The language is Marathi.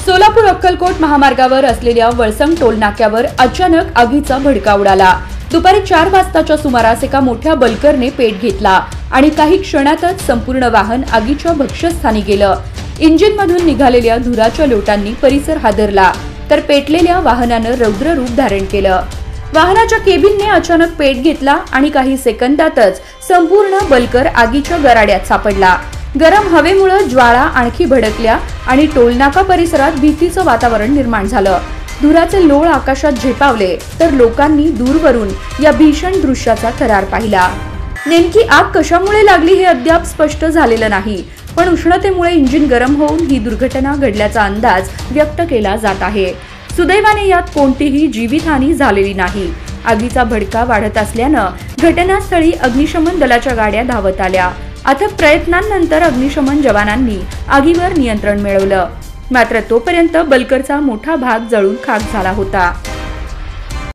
सोलापूर अक्कलकोट महामार्गावर असलेल्या वळसंग टोल नाक्यावर अचानक आगीचा भडका उडाला। दुपारी 4 वाजताच्या सुमारास एका मोठ्या बल्करने पेट घेतला आणि काही क्षणातच संपूर्ण वाहन आगीच्या भक्ष्यस्थानी गेलं। इंजिनमधून निघालेल्या धुराच्या लोटांनी परिसर हादरला, तर पेटलेल्या वाहनानं रौद्र रूप धारण केलं। वाहनाच्या केबिनने अचानक पेट घेतला आणि काही सेकंदातच संपूर्ण बल्कर आगीच्या गराड्यात सापडला। गरम हवेमुळे ज्वाळा आणखी भडकल्या आणि टोलनाका परिसरात भीतीचं वातावरण निर्माण झालं। धुराचे लोळ आकाशात झेपावले, तर लोकांनी दूरवरून या भीषण दृश्याचा थरार पाहिला। नेमकी आग कशामुळे लागली हे अद्याप स्पष्ट झालेलं नाही, पण उष्णतेमुळे इंजिन गरम होऊन ही दुर्घटना घडल्याचा अंदाज व्यक्त केला जात आहे। सुदैवाने यात कोणतीही जीवितहानी झालेली नाही। आगीचा भडका वाढत असल्यानं घटनास्थळी अग्निशमन दलाच्या गाड्या धावत आल्या। अथक प्रयत्नांनंतर अग्निशमन जवानांनी आगीवर नियंत्रण मिळवलं, मात्र तोपर्यंत बल्करचा मोठा भाग जळून खाक झाला होता।